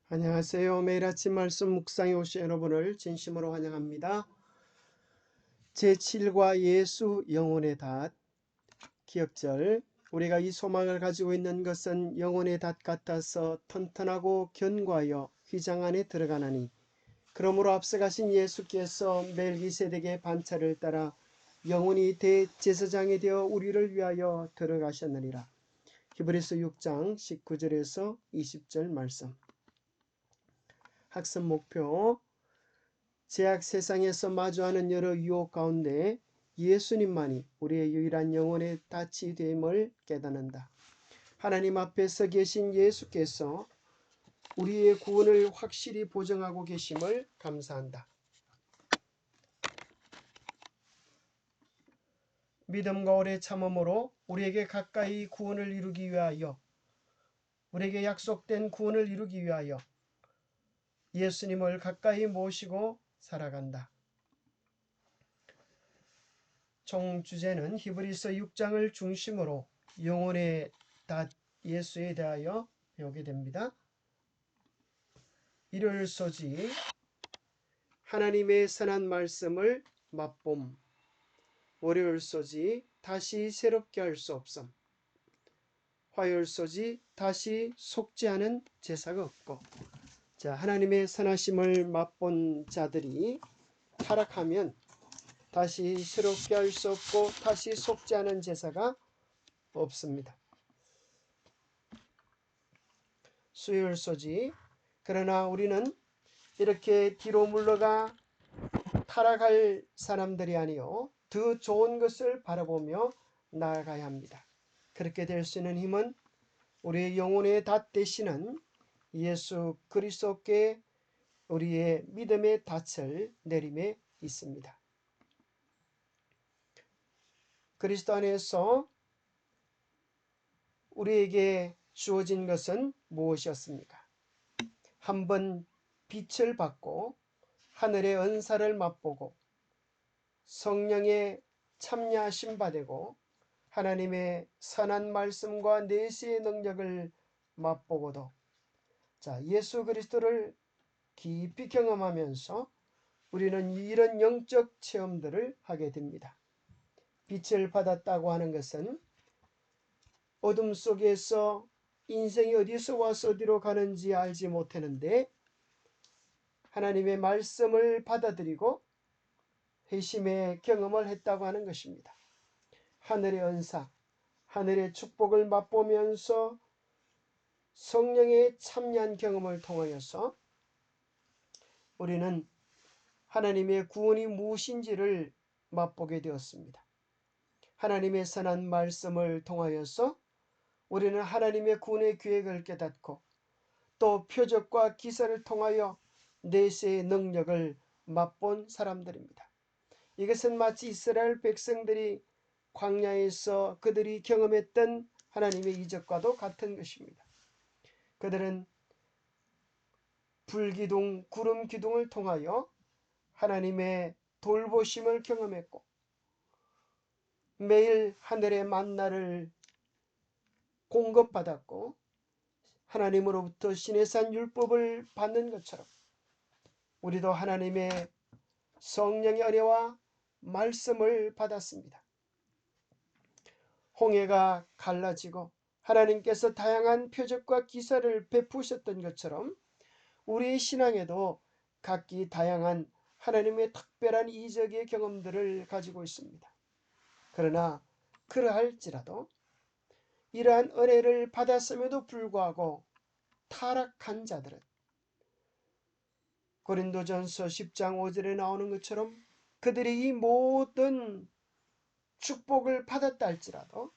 안녕하세요. 매일 아침 말씀 묵상에 오신 여러분을 진심으로 환영합니다. 제7과 예수 영혼의 닷 기억절. 우리가 이 소망을 가지고 있는 것은 영혼의 닷 같아서 튼튼하고 견고하여 휘장 안에 들어가나니, 그러므로 앞서가신 예수께서 멜기세덱의 반차를 따라 영혼이 대제사장이 되어 우리를 위하여 들어가셨느니라. 히브리서 6장 19절에서 20절 말씀. 학습 목표: 제약 세상에서 마주하는 여러 유혹 가운데 예수님만이 우리의 유일한 영혼의 닻이 됨을 깨닫는다. 하나님 앞에 서 계신 예수께서 우리의 구원을 확실히 보증하고 계심을 감사한다. 믿음과 오래 참음으로 우리에게 가까이 구원을 이루기 위하여, 우리에게 약속된 구원을 이루기 위하여 예수님을 가까이 모시고 살아간다. 총 주제는 히브리서 6장을 중심으로 영혼의 닷 예수에 대하여 배우게 됩니다. 일요일 소지: 하나님의 선한 말씀을 맛봄. 월요일 소지: 다시 새롭게 할 수 없음. 화요일 소지: 다시 속죄하는 제사가 없고. 하나님의 선하심을 맛본 자들이 타락하면 다시 새롭게 할 수 없고 다시 속죄하는 제사가 없습니다. 수요일 소지: 그러나 우리는 이렇게 뒤로 물러가 타락할 사람들이 아니요 더 좋은 것을 바라보며 나아가야 합니다. 그렇게 될 수 있는 힘은 우리의 영혼의 닷 되시는 예수 그리스도께 우리의 믿음의 닻을 내림에 있습니다. 그리스도 안에서 우리에게 주어진 것은 무엇이었습니까? 한번 빛을 받고 하늘의 은사를 맛보고 성령의 참여하심 받고 하나님의 선한 말씀과 내시의 능력을 맛보고도 예수 그리스도를 깊이 경험하면서 우리는 이런 영적 체험들을 하게 됩니다. 빛을 받았다고 하는 것은 어둠 속에서 인생이 어디서 와서 어디로 가는지 알지 못하는데 하나님의 말씀을 받아들이고 회심의 경험을 했다고 하는 것입니다. 하늘의 은사, 하늘의 축복을 맛보면서 성령의 참여한 경험을 통하여서 우리는 하나님의 구원이 무엇인지를 맛보게 되었습니다. 하나님의 선한 말씀을 통하여서 우리는 하나님의 구원의 계획을 깨닫고 또 표적과 기사를 통하여 내세의 능력을 맛본 사람들입니다. 이것은 마치 이스라엘 백성들이 광야에서 그들이 경험했던 하나님의 이적과도 같은 것입니다. 그들은 불기둥, 구름 기둥을 통하여 하나님의 돌보심을 경험했고 매일 하늘의 만나를 공급받았고 하나님으로부터 시내산 율법을 받는 것처럼 우리도 하나님의 성령의 은혜와 말씀을 받았습니다. 홍해가 갈라지고 하나님께서 다양한 표적과 기사를 베푸셨던 것처럼 우리의 신앙에도 각기 다양한 하나님의 특별한 이적의 경험들을 가지고 있습니다. 그러나 그러할지라도 이러한 은혜를 받았음에도 불구하고 타락한 자들은 고린도전서 10장 5절에 나오는 것처럼 그들이 이 모든 축복을 받았다 할지라도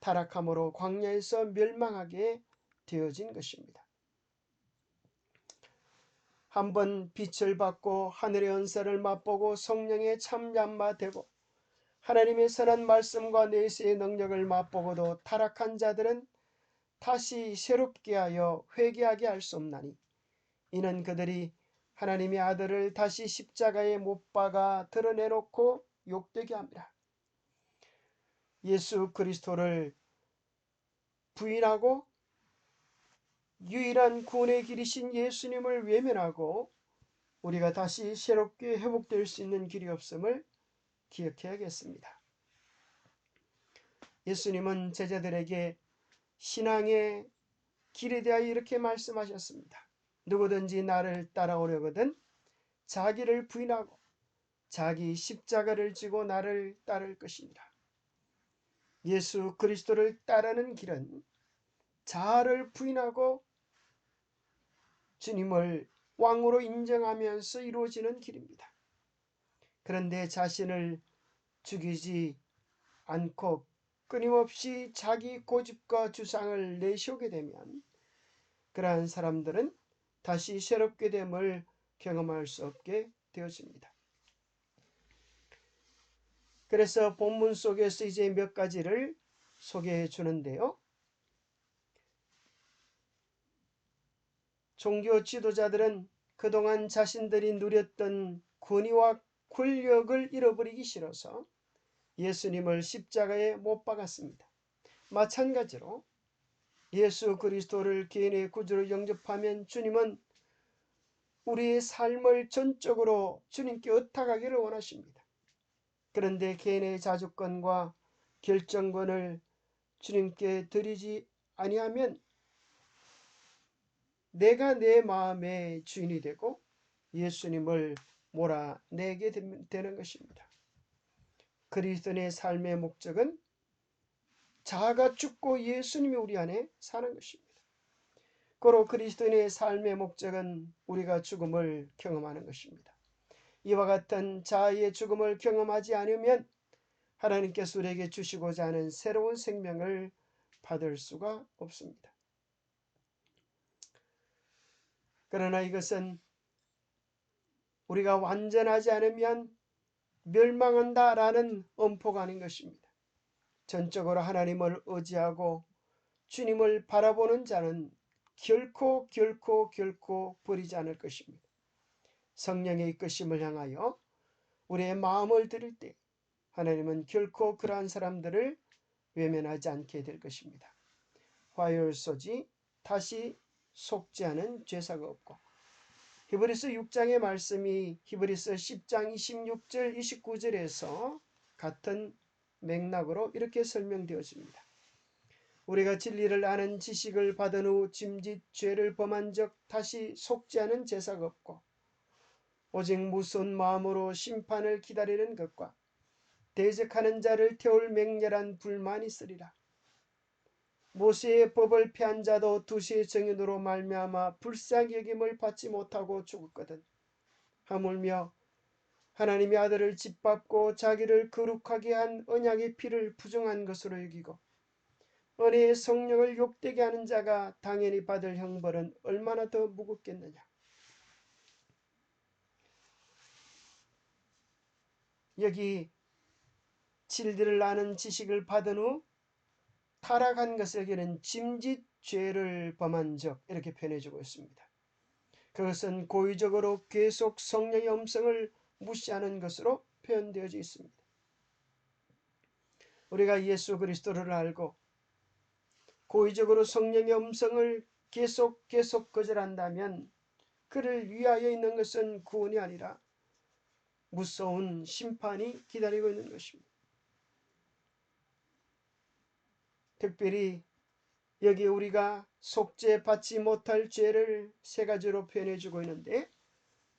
타락함으로 광야에서 멸망하게 되어진 것입니다. 한번 빛을 받고 하늘의 은사를 맛보고 성령의 참여함과 되고 하나님의 선한 말씀과 내세의 능력을 맛보고도 타락한 자들은 다시 새롭게 하여 회개하게 할 수 없나니 이는 그들이 하나님의 아들을 다시 십자가에 못 박아 드러내놓고 욕되게 합니다. 예수 그리스도를 부인하고 유일한 구원의 길이신 예수님을 외면하고 우리가 다시 새롭게 회복될 수 있는 길이 없음을 기억해야겠습니다. 예수님은 제자들에게 신앙의 길에 대하여 이렇게 말씀하셨습니다. 누구든지 나를 따라오려거든 자기를 부인하고 자기 십자가를 지고 나를 따를 것이니라. 예수 그리스도를 따르는 길은 자아를 부인하고 주님을 왕으로 인정하면서 이루어지는 길입니다. 그런데 자신을 죽이지 않고 끊임없이 자기 고집과 주장을 내세우게 되면 그러한 사람들은 다시 새롭게 됨을 경험할 수 없게 되어집니다. 그래서 본문 속에서 이제 몇 가지를 소개해 주는데요. 종교 지도자들은 그동안 자신들이 누렸던 권위와 권력을 잃어버리기 싫어서 예수님을 십자가에 못 박았습니다. 마찬가지로 예수 그리스도를 개인의 구주로 영접하면 주님은 우리의 삶을 전적으로 주님께 의탁하기를 원하십니다. 그런데 개인의 자주권과 결정권을 주님께 드리지 아니하면 내가 내 마음의 주인이 되고 예수님을 몰아내게 되는 것입니다. 그리스도인의 삶의 목적은 자아가 죽고 예수님이 우리 안에 사는 것입니다. 고로 그리스도인의 삶의 목적은 우리가 죽음을 경험하는 것입니다. 이와 같은 자아의 죽음을 경험하지 않으면 하나님께서 우리에게 주시고자 하는 새로운 생명을 받을 수가 없습니다. 그러나 이것은 우리가 완전하지 않으면 멸망한다라는 엄포가 아닌 것입니다. 전적으로 하나님을 의지하고 주님을 바라보는 자는 결코 버리지 않을 것입니다. 성령의 이끄심을 향하여 우리의 마음을 드릴 때 하나님은 결코 그러한 사람들을 외면하지 않게 될 것입니다. 화요일소지 다시 속지 않은 죄사가 없고, 히브리서 6장의 말씀이 히브리서 10장 26절 29절에서 같은 맥락으로 이렇게 설명되어집니다. 우리가 진리를 아는 지식을 받은 후 짐짓 죄를 범한 적 다시 속지 않은 제사가 없고 오직 무서운 마음으로 심판을 기다리는 것과 대적하는 자를 태울 맹렬한 불만이 있으리라. 모세의 법을 피한 자도 두시의 정인으로 말미암아 불쌍히 여김을 받지 못하고 죽었거든. 하물며 하나님의 아들을 짓밟고 자기를 거룩하게 한 언약의 피를 부정한 것으로 여기고 은혜의 성령을 욕되게 하는 자가 당연히 받을 형벌은 얼마나 더 무겁겠느냐. 여기 진리를 아는 지식을 받은 후 타락한 것에게는 짐짓 죄를 범한 적 이렇게 표현해주고 있습니다. 그것은 고의적으로 계속 성령의 음성을 무시하는 것으로 표현되어져 있습니다. 우리가 예수 그리스도를 알고 고의적으로 성령의 음성을 계속 거절한다면 그를 위하여 있는 것은 구원이 아니라 무서운 심판이 기다리고 있는 것입니다. 특별히 여기 우리가 속죄받지 못할 죄를 세 가지로 표현해주고 있는데,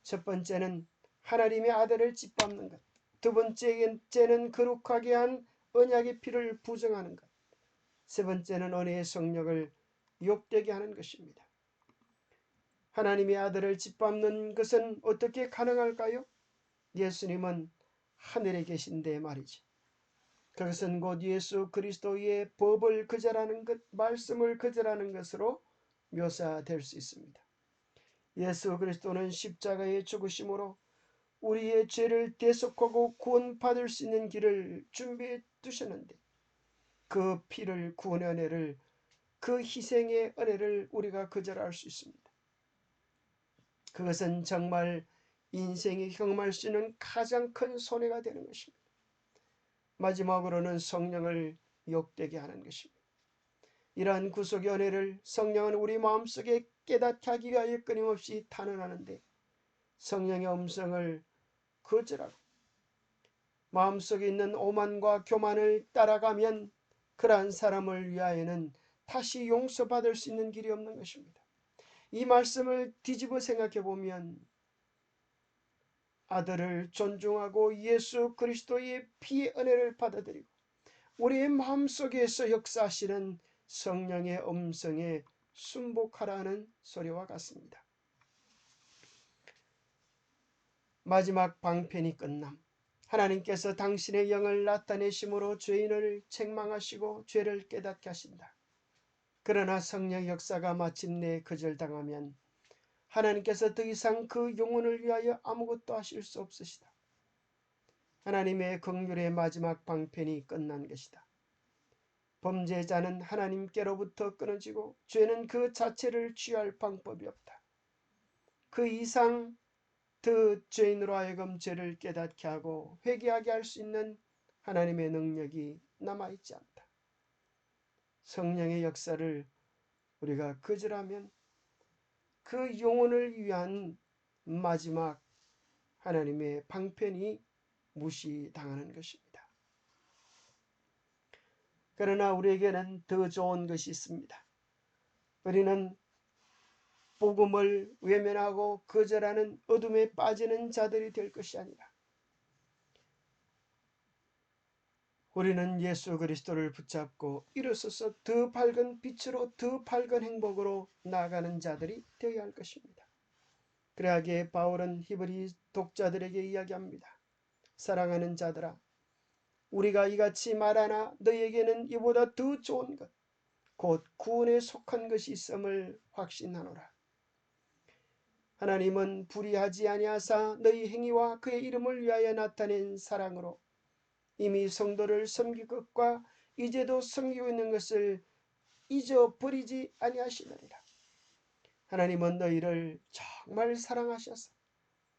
첫 번째는 하나님의 아들을 짓밟는 것, 두 번째는 거룩하게 한 언약의 피를 부정하는 것, 세 번째는 은혜의 성령을 욕되게 하는 것입니다. 하나님의 아들을 짓밟는 것은 어떻게 가능할까요? 예수님은 하늘에 계신데 말이죠. 그것은 곧 예수 그리스도의 법을 거절하는 것, 말씀을 거절하는 것으로 묘사될 수 있습니다. 예수 그리스도는 십자가의 죽으심으로 우리의 죄를 대속하고 구원받을 수 있는 길을 준비해 두셨는데 그 피를, 구원의 은혜를, 그 희생의 은혜를 우리가 거절할 수 있습니다. 그것은 정말 인생이 경험할 수 있는 가장 큰 손해가 되는 것입니다. 마지막으로는 성령을 욕되게 하는 것입니다. 이러한 구속의 은혜를 성령은 우리 마음속에 깨닫게 하기 위하여 끊임없이 탄원하는데, 성령의 음성을 거절하고 마음속에 있는 오만과 교만을 따라가면 그러한 사람을 위하여는 다시 용서받을 수 있는 길이 없는 것입니다. 이 말씀을 뒤집어 생각해 보면 아들을 존중하고 예수 그리스도의 피의 은혜를 받아들이고 우리의 마음속에서 역사하시는 성령의 음성에 순복하라는 소리와 같습니다. 마지막 방편이 끝남, 하나님께서 당신의 영을 나타내심으로 죄인을 책망하시고 죄를 깨닫게 하신다. 그러나 성령 역사가 마침내 거절당하면 하나님께서 더 이상 그 영혼을 위하여 아무것도 하실 수 없으시다. 하나님의 긍휼의 마지막 방편이 끝난 것이다. 범죄자는 하나님께로부터 끊어지고 죄는 그 자체를 취할 방법이 없다. 그 이상 더 죄인으로 하여금 죄를 깨닫게 하고 회개하게 할 수 있는 하나님의 능력이 남아있지 않다. 성령의 역사를 우리가 거절하면 그 영혼을 위한 마지막 하나님의 방편이 무시당하는 것입니다. 그러나 우리에게는 더 좋은 것이 있습니다. 우리는 복음을 외면하고 거절하는 어둠에 빠지는 자들이 될 것이 아니라 우리는 예수 그리스도를 붙잡고 일어서서 더 밝은 빛으로 더 밝은 행복으로 나아가는 자들이 되어야 할 것입니다. 그러하기에 바울은 히브리 독자들에게 이야기합니다. 사랑하는 자들아, 우리가 이같이 말하나 너희에게는 이보다 더 좋은 것, 곧 구원에 속한 것이 있음을 확신하노라. 하나님은 불의하지 아니하사 너희 행위와 그의 이름을 위하여 나타낸 사랑으로 이미 성도를 섬길 것과 이제도 섬기고 있는 것을 잊어버리지 아니하시느니라. 하나님은 너희를 정말 사랑하셔서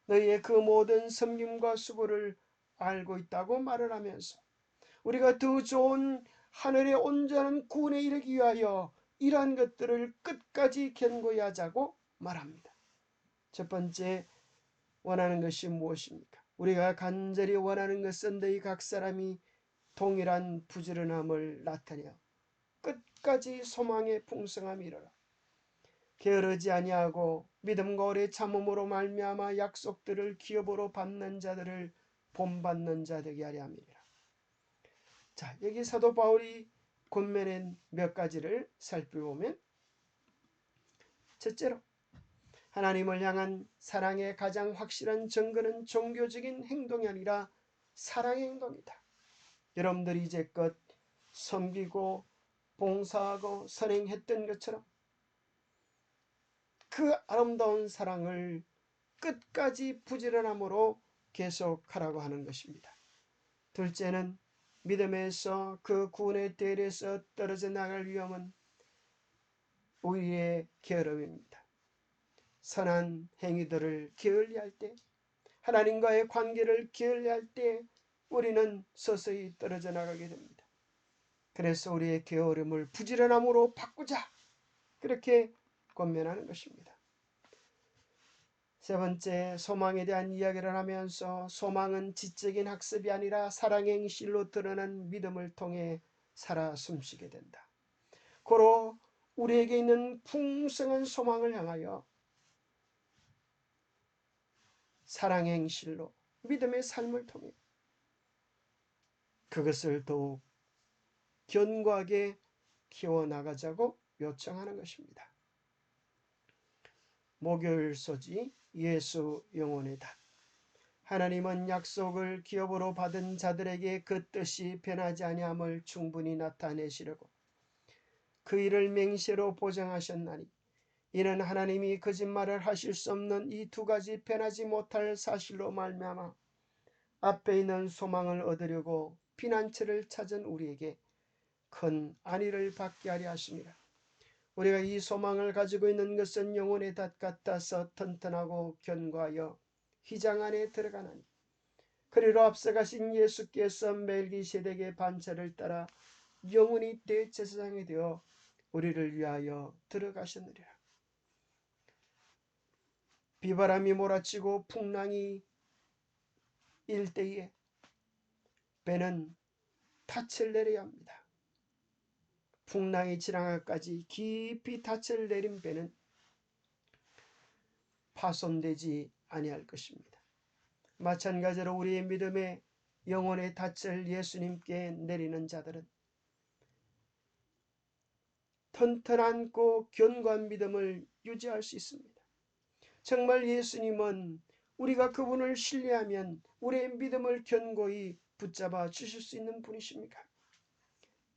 너희의 그 모든 섬김과 수고를 알고 있다고 말을 하면서 우리가 더 좋은 하늘의 온전한 구원에 이르기 위하여 이러한 것들을 끝까지 견고히 하자고 말합니다. 첫 번째, 원하는 것이 무엇입니까? 우리가 간절히 원하는 것은 너희 각 사람이 동일한 부지런함을 나타내어 끝까지 소망의 풍성함이 이르러 게으르지 아니하고 믿음과 오래 참음으로 말미암아 약속들을 기업으로 받는 자들을 본받는 자 되게 하려 함이니라. 자, 여기 사도 바울이 권면한 몇 가지를 살펴보면, 첫째로 하나님을 향한 사랑의 가장 확실한 증거는 종교적인 행동이 아니라 사랑의 행동이다. 여러분들이 이제껏 섬기고 봉사하고 선행했던 것처럼 그 아름다운 사랑을 끝까지 부지런함으로 계속하라고 하는 것입니다. 둘째는 믿음에서 그 구원의 대열에서 떨어져 나갈 위험은 우리의 게으름입니다. 선한 행위들을 게을리할 때, 하나님과의 관계를 게을리할 때 우리는 서서히 떨어져 나가게 됩니다. 그래서 우리의 게으름을 부지런함으로 바꾸자, 그렇게 권면하는 것입니다. 세 번째, 소망에 대한 이야기를 하면서 소망은 지적인 학습이 아니라 사랑의 행실로 드러난 믿음을 통해 살아 숨쉬게 된다. 고로 우리에게 있는 풍성한 소망을 향하여 사랑의 행실로 믿음의 삶을 통해 그것을 더욱 견고하게 키워나가자고 요청하는 것입니다. 목요일 소지 예수 영혼의 닭. 하나님은 약속을 기업으로 받은 자들에게 그 뜻이 변하지 아니함을 충분히 나타내시려고 그 일을 맹세로 보장하셨나니, 이는 하나님이 거짓말을 하실 수 없는 이 두 가지 변하지 못할 사실로 말미암아 앞에 있는 소망을 얻으려고 피난처를 찾은 우리에게 큰 안위를 받게 하려 하심이라. 우리가 이 소망을 가지고 있는 것은 영혼의 닷 같아서 튼튼하고 견고하여 휘장 안에 들어가나니, 그리로 앞서가신 예수께서 멜기세덱의 반차를 따라 영원히 대제사장이 되어 우리를 위하여 들어가셨느니라. 비바람이 몰아치고 풍랑이 일 때에 배는 닻을 내려야 합니다. 풍랑이 지나가까지 깊이 닻을 내린 배는 파손되지 아니할 것입니다. 마찬가지로 우리의 믿음의 영혼의 닻을 예수님께 내리는 자들은 튼튼하고 견고한 믿음을 유지할 수 있습니다. 정말 예수님은 우리가 그분을 신뢰하면 우리의 믿음을 견고히 붙잡아 주실 수 있는 분이십니까?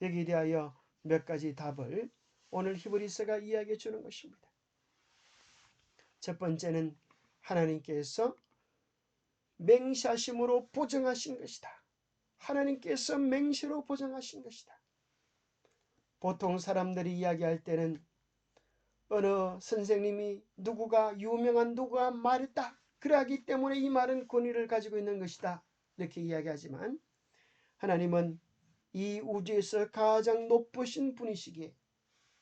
여기에 대하여 몇 가지 답을 오늘 히브리서가 이야기해 주는 것입니다. 첫 번째는 하나님께서 맹세하심으로 보증하신 것이다. 하나님께서 맹세로 보증하신 것이다. 보통 사람들이 이야기할 때는 어느 선생님이 누구가 유명한 누구가 말했다. 그러하기 때문에 이 말은 권위를 가지고 있는 것이다. 이렇게 이야기하지만 하나님은 이 우주에서 가장 높으신 분이시기에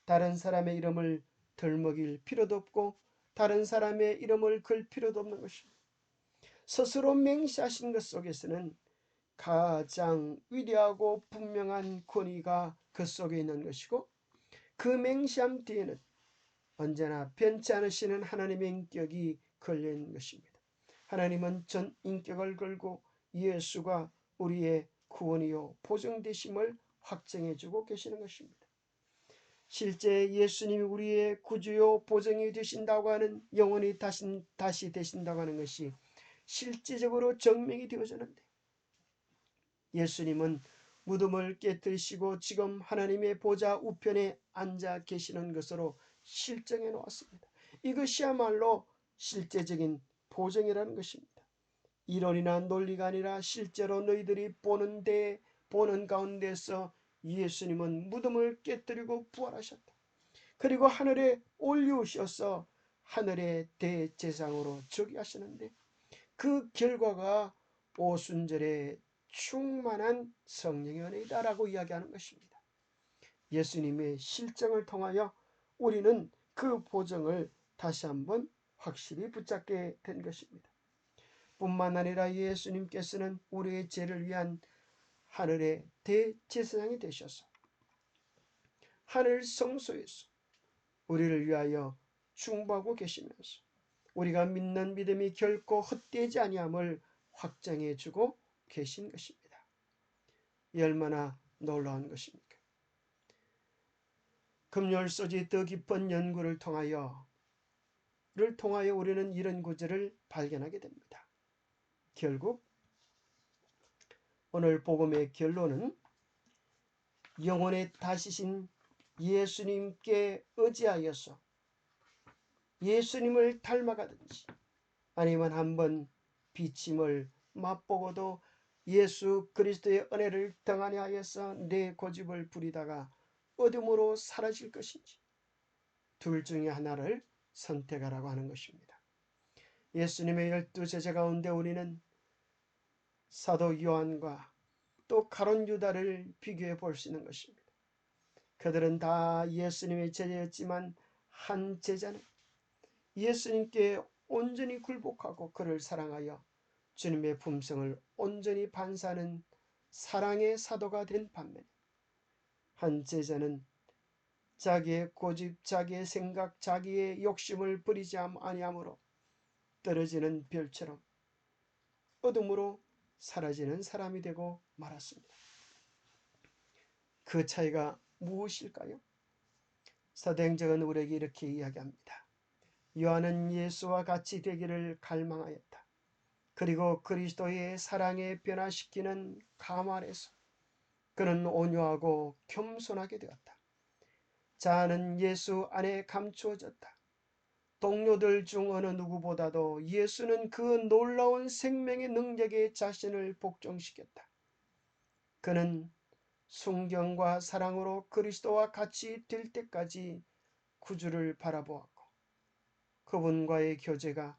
다른 사람의 이름을 들먹일 필요도 없고 다른 사람의 이름을 걸 필요도 없는 것입니다. 스스로 맹세하신 것 속에서는 가장 위대하고 분명한 권위가 그 속에 있는 것이고 그 맹세함 뒤에는 언제나 변치 않으시는 하나님의 인격이 걸려있는 것입니다. 하나님은 전 인격을 걸고 예수가 우리의 구원이요 보증되심을 확정해주고 계시는 것입니다. 실제 예수님이 우리의 구주요 보증이 되신다고 하는 영원히 다시 되신다고 하는 것이 실제적으로 증명이 되어졌는데 예수님은 무덤을 깨뜨리시고 지금 하나님의 보좌 우편에 앉아 계시는 것으로 실정해 놓았습니다. 이것이야말로 실제적인 보증이라는 것입니다. 이론이나 논리가 아니라 실제로 너희들이 보는 가운데서 예수님은 무덤을 깨뜨리고 부활하셨다. 그리고 하늘에 올리우셔서 하늘의 대제사장으로 즉위하시는데 그 결과가 오순절의 충만한 성령의 은혜이다라고 이야기하는 것입니다. 예수님의 실정을 통하여 우리는 그 보증을 다시 한번 확실히 붙잡게 된 것입니다. 뿐만 아니라 예수님께서는 우리의 죄를 위한 하늘의 대제사장이 되셔서 하늘 성소에서 우리를 위하여 중보하고 계시면서 우리가 믿는 믿음이 결코 헛되지 아니함을 확정해 주고 계신 것입니다. 이 얼마나 놀라운 것입니까? 금요일소지 더 깊은 연구를 통하여 우리는 이런 구절을 발견하게 됩니다. 결국 오늘 복음의 결론은 영혼의 다시신 예수님께 의지하여서 예수님을 닮아가든지 아니면 한번 비침을 맛보고도 예수 그리스도의 은혜를 등한히 하여서 내 고집을 부리다가 어둠으로 사라질 것인지 둘 중에 하나를 선택하라고 하는 것입니다. 예수님의 12제자 가운데 우리는 사도 요한과 또 가룟 유다를 비교해 볼 수 있는 것입니다. 그들은 다 예수님의 제자였지만 한 제자는 예수님께 온전히 굴복하고 그를 사랑하여 주님의 품성을 온전히 반사하는 사랑의 사도가 된 반면에 한 제자는 자기의 고집, 자기의 생각, 자기의 욕심을 부리지 아니하므로 떨어지는 별처럼 어둠으로 사라지는 사람이 되고 말았습니다. 그 차이가 무엇일까요? 사도행전은 우리에게 이렇게 이야기합니다. 요한은 예수와 같이 되기를 갈망하였다. 그리고 그리스도의 사랑에 변화시키는 가말에서 그는 온유하고 겸손하게 되었다. 자아는 예수 안에 감추어졌다. 동료들 중 어느 누구보다도 예수는 그 놀라운 생명의 능력에 자신을 복종시켰다. 그는 순경과 사랑으로 그리스도와 같이 될 때까지 구주를 바라보았고 그분과의 교제가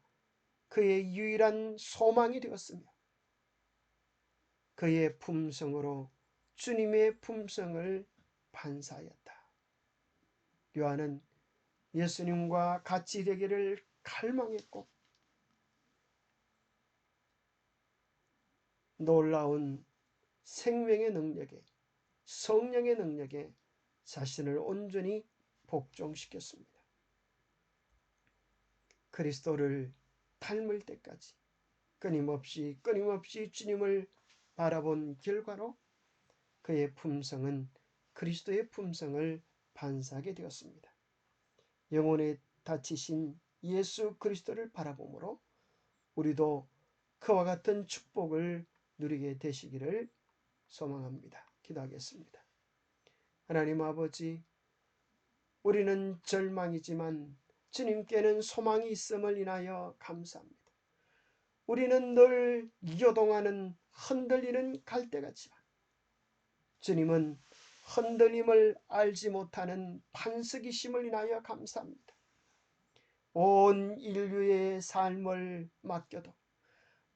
그의 유일한 소망이 되었으며 그의 품성으로 주님의 품성을 반사하였다. 요한은 예수님과 같이 되기를 갈망했고 놀라운 생명의 능력에 성령의 능력에 자신을 온전히 복종시켰습니다. 그리스도를 닮을 때까지 끊임없이 주님을 바라본 결과로 그의 품성은 그리스도의 품성을 반사하게 되었습니다. 영혼에 다치신 예수 그리스도를 바라보므로 우리도 그와 같은 축복을 누리게 되시기를 소망합니다. 기도하겠습니다. 하나님 아버지, 우리는 절망이지만 주님께는 소망이 있음을 인하여 감사합니다. 우리는 늘 요동하는 흔들리는 갈대같지만 주님은 흔들림을 알지 못하는 반석이심을 인하여 감사합니다. 온 인류의 삶을 맡겨도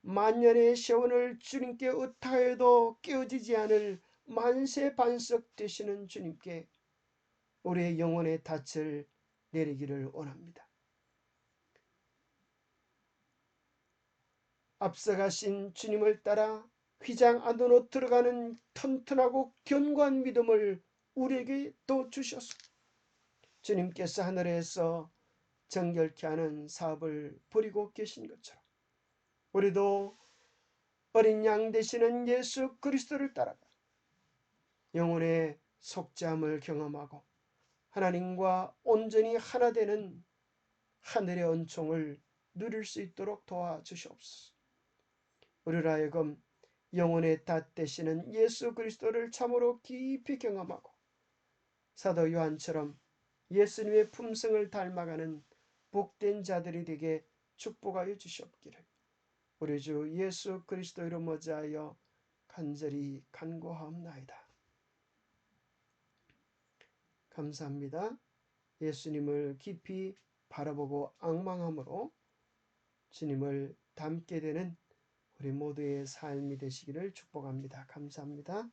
만년의 세원을 주님께 의탁하여도 깨어지지 않을 만세 반석 되시는 주님께 우리의 영혼의 닻을 내리기를 원합니다. 앞서가신 주님을 따라 휘장 안으로 들어가는 튼튼하고 견고한 믿음을 우리에게 또 주셔서 주님께서 하늘에서 정결케 하는 사업을 벌이고 계신 것처럼 우리도 어린 양 되시는 예수 그리스도를 따라가 영혼의 속죄함을 경험하고 하나님과 온전히 하나 되는 하늘의 은총을 누릴 수 있도록 도와주시옵소서. 우리로 하여금 영혼의 닷 되시는 예수 그리스도를 참으로 깊이 경험하고 사도 요한처럼 예수님의 품성을 닮아가는 복된 자들이 되게 축복하여 주시옵기를 우리 주 예수 그리스도 이름 어지하여 간절히 간구하옵나이다. 감사합니다. 예수님을 깊이 바라보고 앙망함으로 주님을 닮게 되는 우리 모두의 삶이 되시기를 축복합니다. 감사합니다.